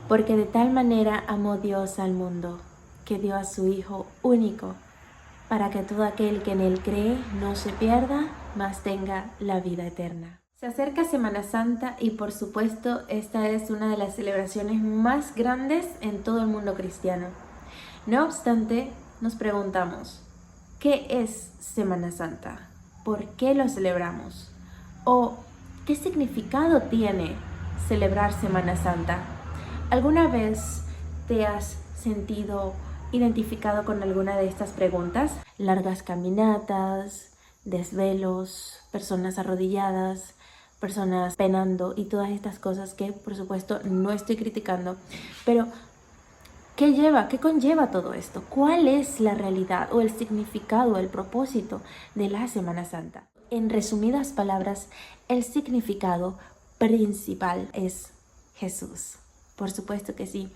Porque de tal manera amó Dios al mundo, que dio a su Hijo único, para que todo aquel que en Él cree no se pierda, mas tenga la vida eterna. Se acerca Semana Santa y por supuesto esta es una de las celebraciones más grandes en todo el mundo cristiano. No obstante, nos preguntamos, ¿qué es Semana Santa? ¿Por qué lo celebramos? ¿O qué significado tiene celebrar Semana Santa? ¿Alguna vez te has sentido identificado con alguna de estas preguntas? Largas caminatas, desvelos, personas arrodilladas, personas penando y todas estas cosas que por supuesto no estoy criticando, pero ¿qué conlleva todo esto? ¿Cuál es la realidad o el significado, el propósito de la Semana Santa? En resumidas palabras, el significado principal es Jesús. Por supuesto que sí.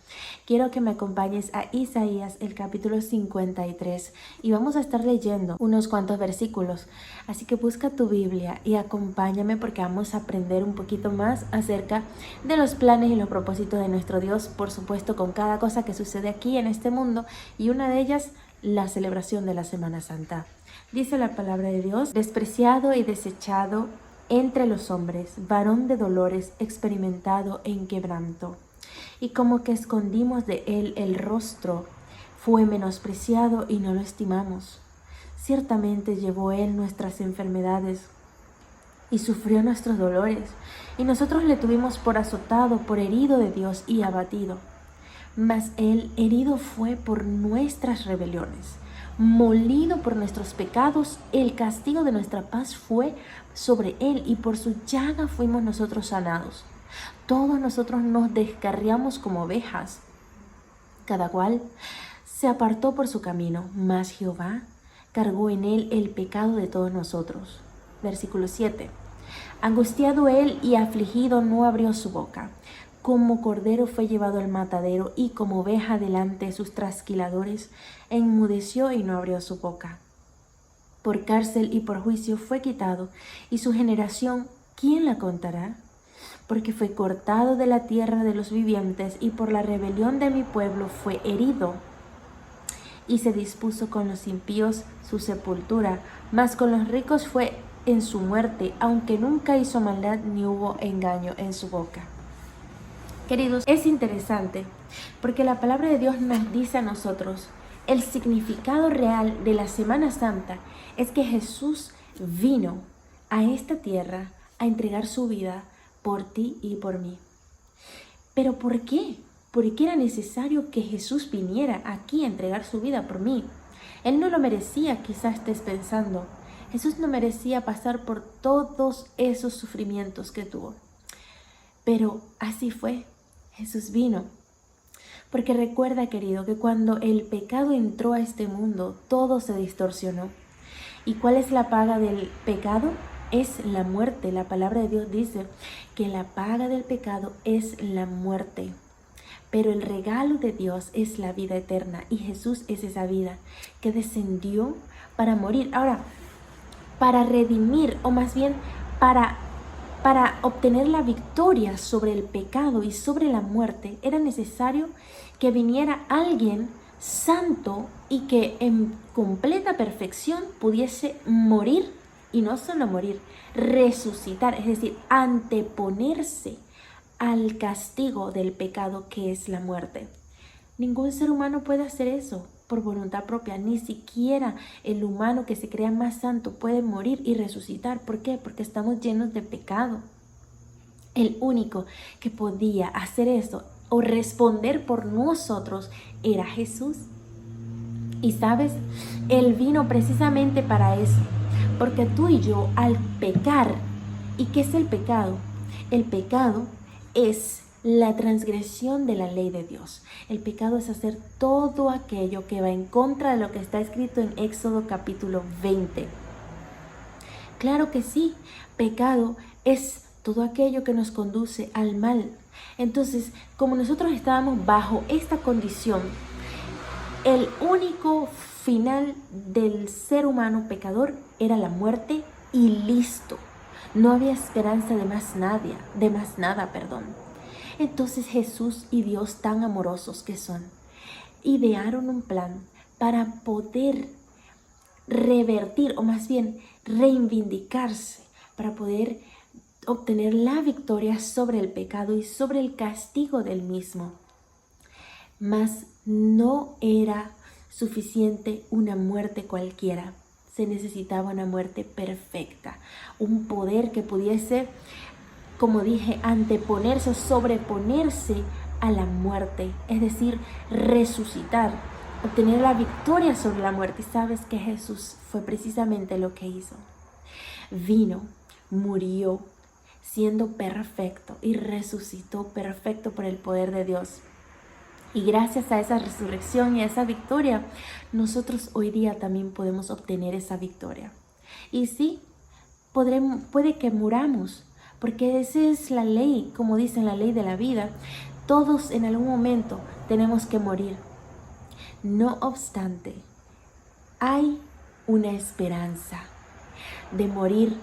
Quiero que me acompañes a Isaías, el capítulo 53, y vamos a estar leyendo unos cuantos versículos. Así que busca tu Biblia y acompáñame porque vamos a aprender un poquito más acerca de los planes y los propósitos de nuestro Dios, por supuesto con cada cosa que sucede aquí en este mundo, y una de ellas, la celebración de la Semana Santa. Dice la palabra de Dios: despreciado y desechado entre los hombres, varón de dolores, experimentado en quebranto. Y como que escondimos de él el rostro, fue menospreciado y no lo estimamos. Ciertamente llevó él nuestras enfermedades y sufrió nuestros dolores, y nosotros le tuvimos por azotado, por herido de Dios y abatido. Mas él herido fue por nuestras rebeliones, molido por nuestros pecados, el castigo de nuestra paz fue sobre él, y por su llaga fuimos nosotros sanados. Todos nosotros nos descarriamos como ovejas, cada cual se apartó por su camino, mas Jehová cargó en él el pecado de todos nosotros. Versículo 7. Angustiado él y afligido no abrió su boca. Como cordero fue llevado al matadero, y como oveja delante de sus trasquiladores, enmudeció y no abrió su boca. Por cárcel y por juicio fue quitado, y su generación, ¿quién la contará? Porque fue cortado de la tierra de los vivientes, y por la rebelión de mi pueblo fue herido. Y se dispuso con los impíos su sepultura, mas con los ricos fue en su muerte, aunque nunca hizo maldad ni hubo engaño en su boca. Queridos, es interesante porque la palabra de Dios nos dice a nosotros el significado real de la Semana Santa es que Jesús vino a esta tierra a entregar su vida por ti y por mí. ¿Pero por qué? ¿Por qué era necesario que Jesús viniera aquí a entregar su vida por mí? Él no lo merecía, quizás estés pensando. Jesús no merecía pasar por todos esos sufrimientos que tuvo. Pero así fue. Jesús vino. Porque recuerda, querido, que cuando el pecado entró a este mundo, todo se distorsionó. ¿Y cuál es la paga del pecado? Es la muerte. La palabra de Dios dice que la paga del pecado es la muerte. Pero el regalo de Dios es la vida eterna, y Jesús es esa vida que descendió para morir. Ahora, para redimir, o más bien para obtener la victoria sobre el pecado y sobre la muerte, era necesario que viniera alguien santo y que en completa perfección pudiese morir, y no solo morir, resucitar, es decir, anteponerse al castigo del pecado que es la muerte. Ningún ser humano puede hacer eso por voluntad propia, ni siquiera el humano que se crea más santo puede morir y resucitar. ¿Por qué? Porque estamos llenos de pecado. El único que podía hacer eso o responder por nosotros era Jesús. Y sabes, Él vino precisamente para eso, porque tú y yo al pecar, ¿y qué es el pecado? El pecado es la transgresión de la ley de Dios. El pecado es hacer todo aquello que va en contra de lo que está escrito en Éxodo capítulo 20. Claro que sí, pecado es todo aquello que nos conduce al mal. Entonces, como nosotros estábamos bajo esta condición, el único final del ser humano pecador era la muerte, y listo. No había esperanza de más nada. Entonces Jesús y Dios, tan amorosos que son, idearon un plan para poder revertir, o más bien reivindicarse, para poder obtener la victoria sobre el pecado y sobre el castigo del mismo. Mas no era suficiente una muerte cualquiera. Se necesitaba una muerte perfecta, un poder que pudiese, como dije, anteponerse, sobreponerse a la muerte, es decir, resucitar, obtener la victoria sobre la muerte. Y sabes que Jesús fue precisamente lo que hizo. Vino, murió, siendo perfecto, y resucitó perfecto por el poder de Dios. Y gracias a esa resurrección y a esa victoria, nosotros hoy día también podemos obtener esa victoria. Y sí, puede que muramos, porque esa es la ley, como dicen, la ley de la vida. Todos en algún momento tenemos que morir. No obstante, hay una esperanza de morir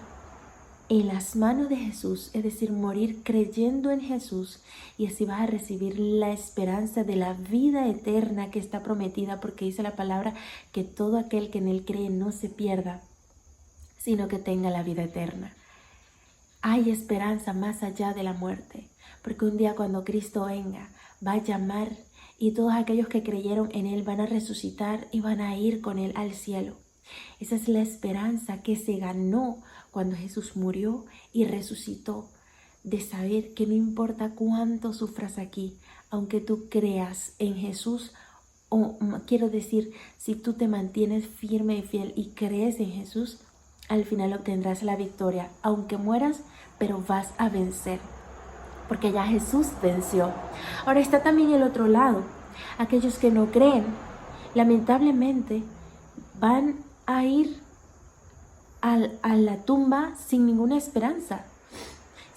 en las manos de Jesús, es decir, morir creyendo en Jesús, y así vas a recibir la esperanza de la vida eterna que está prometida, porque dice la palabra que todo aquel que en Él cree no se pierda, sino que tenga la vida eterna. Hay esperanza más allá de la muerte, porque un día cuando Cristo venga, va a llamar, y todos aquellos que creyeron en Él van a resucitar y van a ir con Él al cielo. Esa es la esperanza que se ganó cuando Jesús murió y resucitó, de saber que no importa cuánto sufras aquí, aunque tú creas en Jesús, o quiero decir, si tú te mantienes firme y fiel y crees en Jesús, al final obtendrás la victoria, aunque mueras, pero vas a vencer, porque ya Jesús venció. Ahora está también el otro lado, aquellos que no creen, lamentablemente van a ir a la tumba sin ninguna esperanza,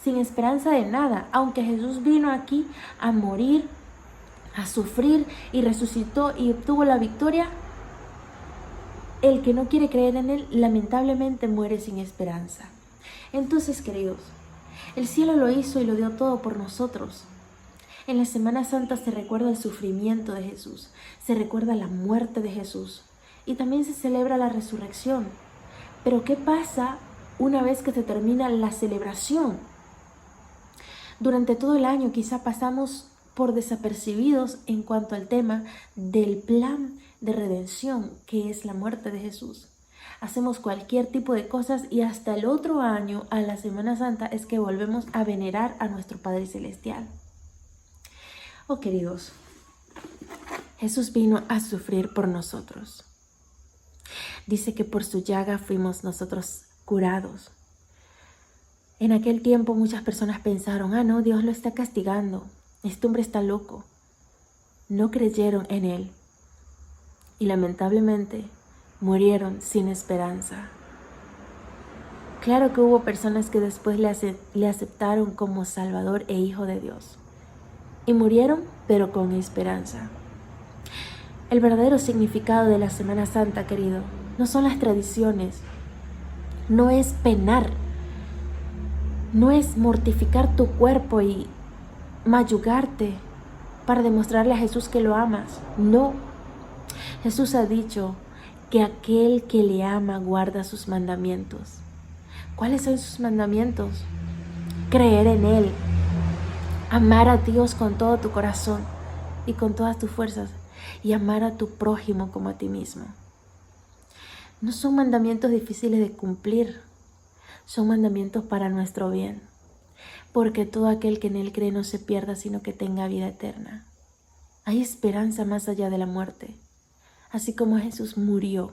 sin esperanza de nada, aunque Jesús vino aquí a morir, a sufrir y resucitó y obtuvo la victoria. El que no quiere creer en Él, lamentablemente muere sin esperanza. Entonces, queridos, el cielo lo hizo y lo dio todo por nosotros. En la Semana Santa se recuerda el sufrimiento de Jesús, se recuerda la muerte de Jesús y también se celebra la resurrección. Pero ¿qué pasa una vez que se termina la celebración? Durante todo el año quizá pasamos por desapercibidos en cuanto al tema del plan de redención, que es la muerte de Jesús. Hacemos cualquier tipo de cosas y hasta el otro año, a la Semana Santa, es que volvemos a venerar a nuestro Padre Celestial. Oh, queridos, Jesús vino a sufrir por nosotros. Dice que por su llaga fuimos nosotros curados. En aquel tiempo muchas personas pensaron, no, Dios lo está castigando, este hombre está loco. No creyeron en Él y lamentablemente murieron sin esperanza. Claro que hubo personas que después le aceptaron como Salvador e Hijo de Dios y murieron, pero con esperanza. El verdadero significado de la Semana Santa, querido, no son las tradiciones, no es penar, no es mortificar tu cuerpo y mayugarte para demostrarle a Jesús que lo amas. No, Jesús ha dicho que aquel que le ama guarda sus mandamientos. ¿Cuáles son sus mandamientos? Creer en Él, amar a Dios con todo tu corazón y con todas tus fuerzas, y amar a tu prójimo como a ti mismo. No son mandamientos difíciles de cumplir, son mandamientos para nuestro bien, porque todo aquel que en Él cree no se pierda, sino que tenga vida eterna. Hay esperanza más allá de la muerte. Así como Jesús murió,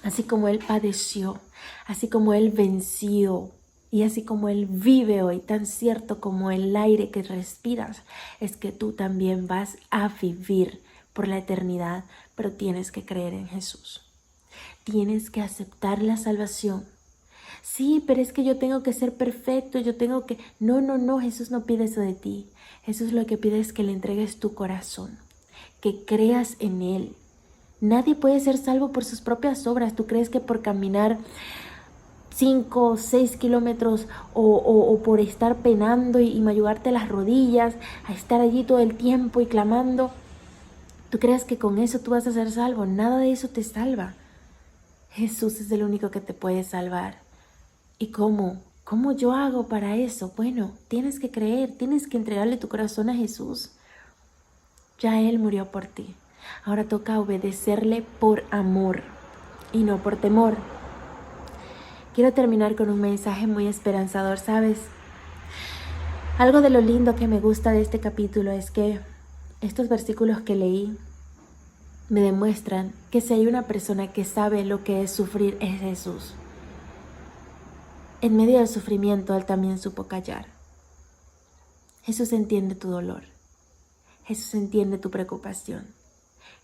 así como Él padeció, así como Él venció y así como Él vive hoy, tan cierto como el aire que respiras, es que tú también vas a vivir por la eternidad, pero tienes que creer en Jesús. Tienes que aceptar la salvación. Sí, pero es que yo tengo que ser perfecto, yo tengo que... No, Jesús no pide eso de ti. Jesús lo que pide es que le entregues tu corazón, que creas en Él. Nadie puede ser salvo por sus propias obras. ¿Tú crees que por caminar 5 o 6 kilómetros o por estar penando y mayugarte las rodillas, a estar allí todo el tiempo y clamando. ¿Tú crees que con eso tú vas a ser salvo? Nada de eso te salva. Jesús es el único que te puede salvar. ¿Y cómo? ¿Cómo yo hago para eso? Bueno, tienes que creer, tienes que entregarle tu corazón a Jesús. Ya Él murió por ti. Ahora toca obedecerle por amor y no por temor. Quiero terminar con un mensaje muy esperanzador, ¿sabes? Algo de lo lindo que me gusta de este capítulo es que estos versículos que leí me demuestran que si hay una persona que sabe lo que es sufrir es Jesús. En medio del sufrimiento, Él también supo callar. Jesús entiende tu dolor. Jesús entiende tu preocupación.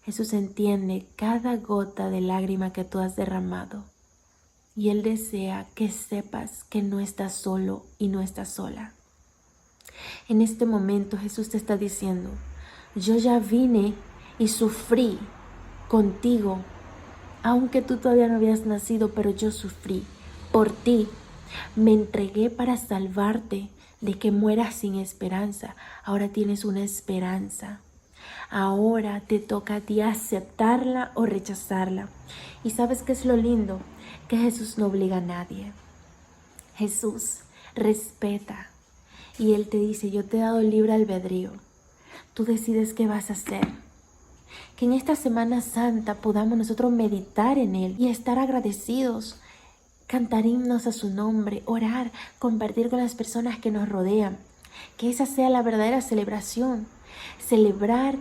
Jesús entiende cada gota de lágrima que tú has derramado. Y Él desea que sepas que no estás solo y no estás sola. En este momento Jesús te está diciendo, yo ya vine y sufrí contigo, aunque tú todavía no habías nacido, pero yo sufrí por ti. Me entregué para salvarte de que mueras sin esperanza. Ahora tienes una esperanza. Ahora te toca a ti aceptarla o rechazarla. ¿Y sabes qué es lo lindo? Que Jesús no obliga a nadie. Jesús respeta. Y Él te dice, yo te he dado libre albedrío. Tú decides qué vas a hacer. Que en esta Semana Santa podamos nosotros meditar en Él y estar agradecidos. Cantar himnos a su nombre, orar, compartir con las personas que nos rodean. Que esa sea la verdadera celebración. Celebrar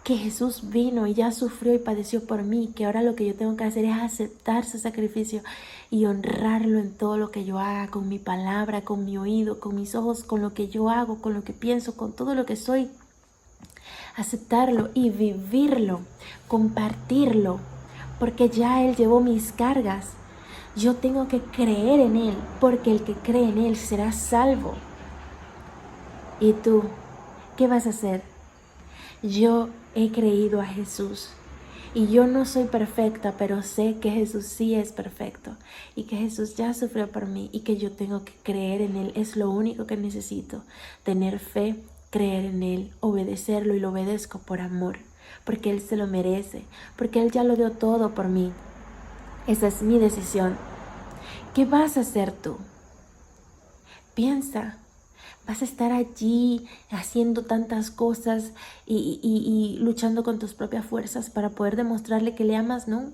que Jesús vino y ya sufrió y padeció por mí. Que ahora lo que yo tengo que hacer es aceptar su sacrificio y honrarlo en todo lo que yo haga, con mi palabra, con mi oído, con mis ojos, con lo que yo hago, con lo que pienso, con todo lo que soy. Aceptarlo y vivirlo, compartirlo, porque ya Él llevó mis cargas. Yo tengo que creer en Él, porque el que cree en Él será salvo. ¿Y tú qué vas a hacer? Yo he creído a Jesús y yo no soy perfecta, pero sé que Jesús sí es perfecto y que Jesús ya sufrió por mí y que yo tengo que creer en Él. Es lo único que necesito, tener fe, creer en Él, obedecerlo, y lo obedezco por amor, porque Él se lo merece, porque Él ya lo dio todo por mí. Esa es mi decisión. ¿Qué vas a hacer tú? Piensa. ¿Vas a estar allí haciendo tantas cosas y luchando con tus propias fuerzas para poder demostrarle que le amas? No.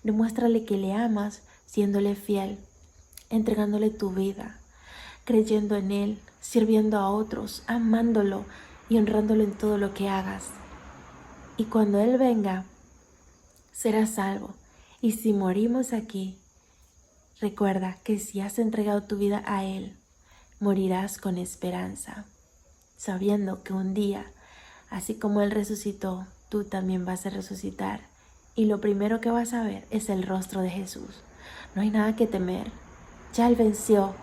Demuéstrale que le amas siéndole fiel, entregándole tu vida, creyendo en Él, sirviendo a otros, amándolo y honrándolo en todo lo que hagas. Y cuando Él venga, serás salvo. Y si morimos aquí, recuerda que si has entregado tu vida a Él, morirás con esperanza, sabiendo que un día, así como Él resucitó, tú también vas a resucitar. Y lo primero que vas a ver es el rostro de Jesús. No hay nada que temer. Ya Él venció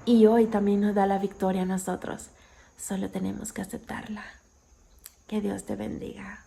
y hoy también nos da la victoria a nosotros. Solo tenemos que aceptarla. Que Dios te bendiga.